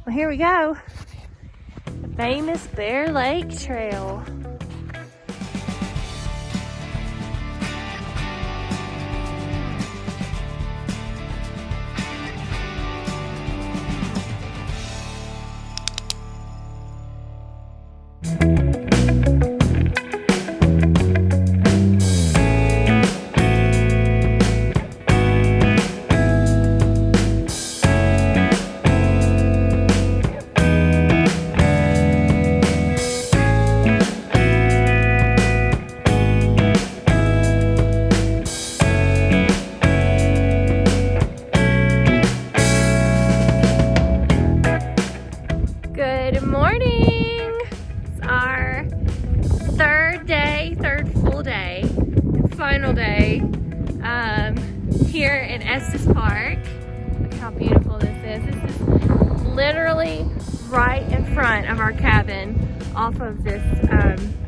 Well, here we go. The famous Bear Lake Trail. Good morning. It's our third full day, final day here in Estes Park. Look how beautiful this is. This is literally right in front of our cabin off of this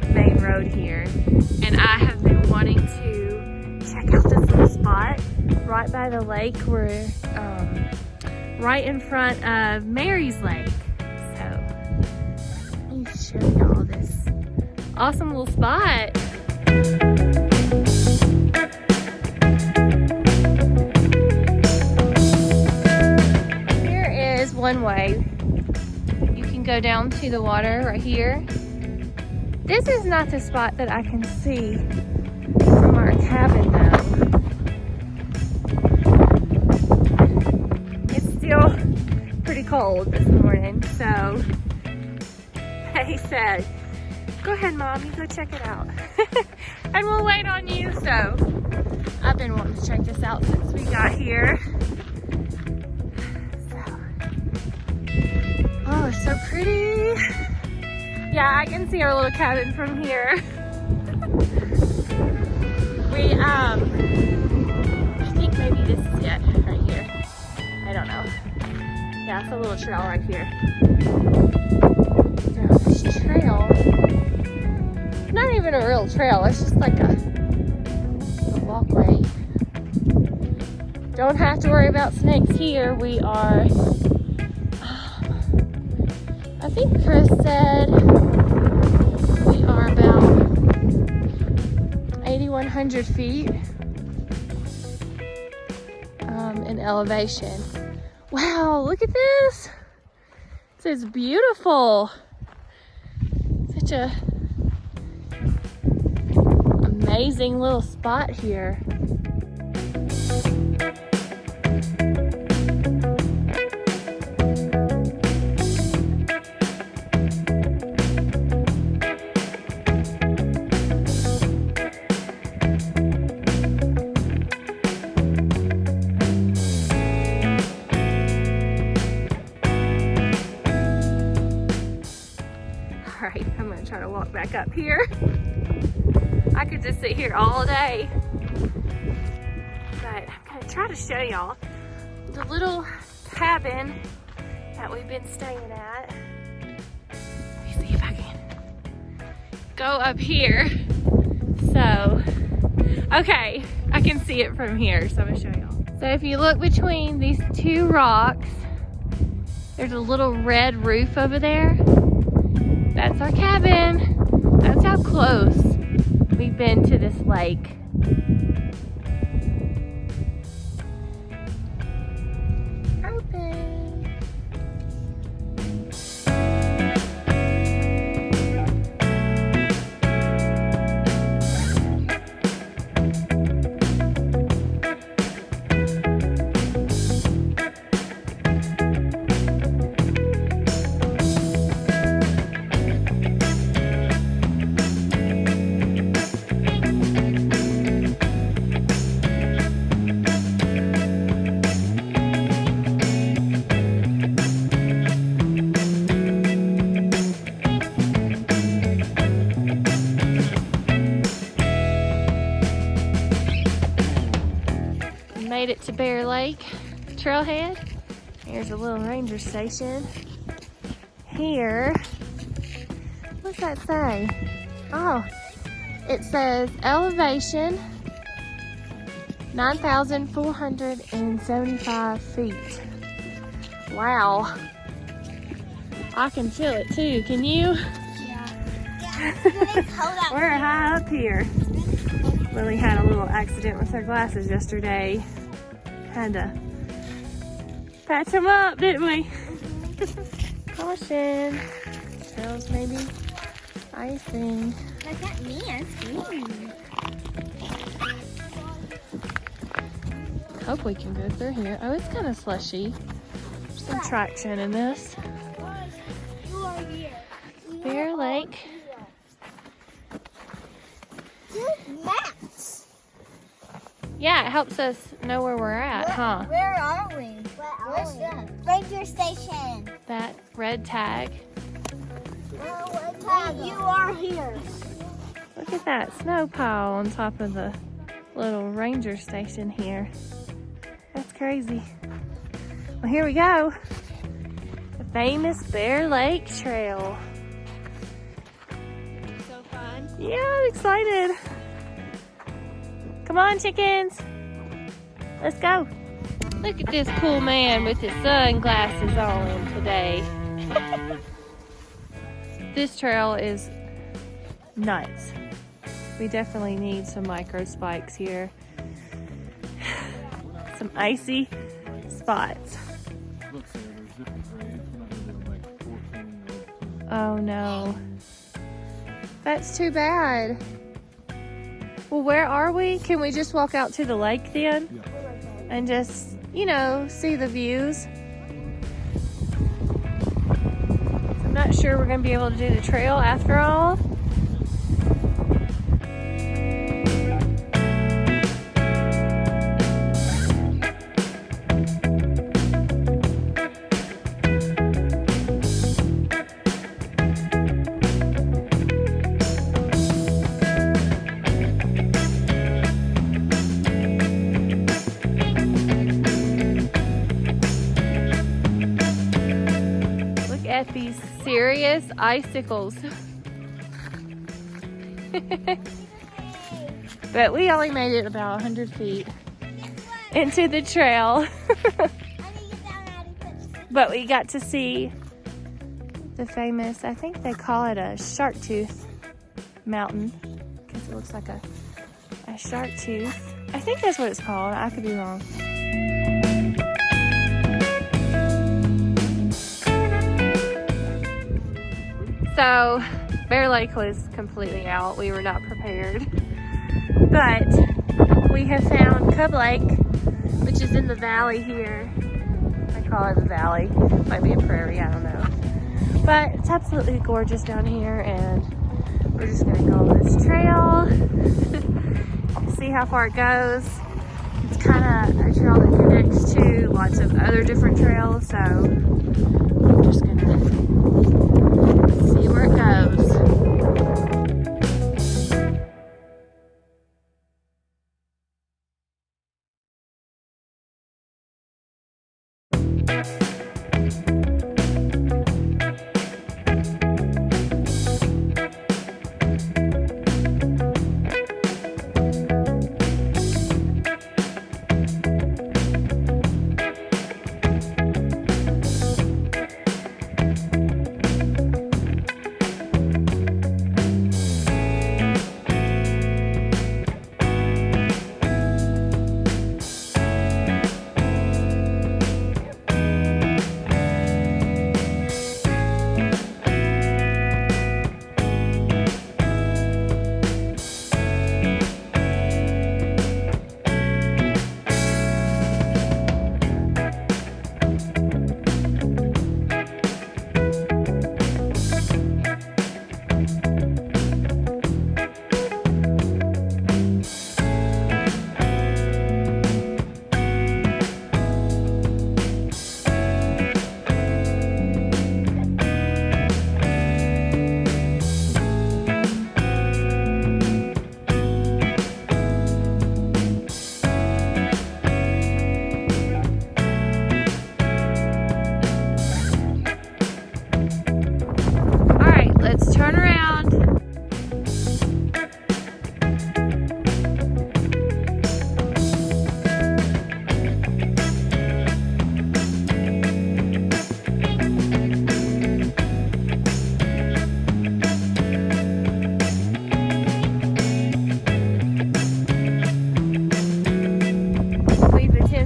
main road here. And I have been wanting to check out this little spot right by the lake. We're right in front of Mary's Lake. Let me show y'all this awesome little spot. Here is one way. You can go down to the water right here. This is not the spot that I can see from our cabin though. It's still pretty cold this morning, so he said, go ahead, Mom, you go check it out. And we'll wait on you. So I've been wanting to check this out since we got here. So, oh, it's so pretty. Yeah, I can see our little cabin from here. I think maybe this is it right here. I don't know. Yeah, it's a little trail right here. This trail, not even a real trail, it's just like a walkway. Don't have to worry about snakes here. We are, I think Chris said we are about 8,100 feet in elevation. Wow, look at this. This is beautiful. Such a amazing little spot here. All right, I'm gonna try to walk back up here. I could just sit here all day, but I'm gonna try to show y'all the little cabin that we've been staying at. Let me see if I can go up here. So, okay, I can see it from here, so I'm gonna show y'all. So if you look between these two rocks, there's a little red roof over there. That's our cabin. That's how close we've been to this lake. Made it to Bear Lake Trailhead. Here's a little ranger station. Here, what's that say? Oh, it says elevation 9,475 feet. Wow. I can feel it too. Can you? We're high up here. Lily had a little accident with her glasses yesterday. Had to patch them up, didn't we? Caution. Trails maybe icing. Look at me, I'm skiing. Hope we can go through here. Oh, it's kind of slushy. There's some traction in this. You are here. Bear Lake. Good maps. Yeah, it helps us know where we're at, huh? Where are we? Where's the ranger station? That red tag. You are here. Look at that snow pile on top of the little ranger station here. That's crazy. Well, here we go. The famous Bear Lake Trail. So fun. Yeah, I'm excited. Come on, chickens. Let's go. Look at this cool man with his sunglasses on today. This trail is nuts. We definitely need some micro spikes here. Some icy spots. Oh no. That's too bad. Well, where are we? Can we just walk out to the lake then? Yeah. And just, you know, see the views? I'm not sure we're gonna be able to do the trail after all. At these serious icicles. But we only made it about 100 feet into the trail. But we got to see the famous, I think they call it a shark tooth mountain, because it looks like a shark tooth. I think that's what it's called. I could be wrong. So, Bear Lake was completely out. We were not prepared. But we have found Cub Lake, which is in the valley here. I call it the valley. Might be a prairie, I don't know. But it's absolutely gorgeous down here, and we're just gonna go on this trail, see how far it goes. It's kind of a trail that connects to lots of other different trails, so I'm just gonna see where it goes.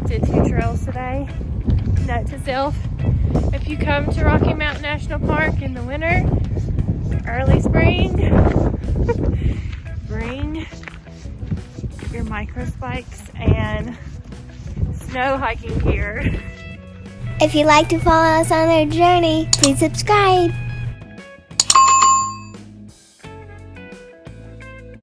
did 2 trails today. Note to self, if you come to Rocky Mountain National Park in the winter, early spring, bring your micro spikes and snow hiking gear. If you'd like to follow us on our journey, please subscribe.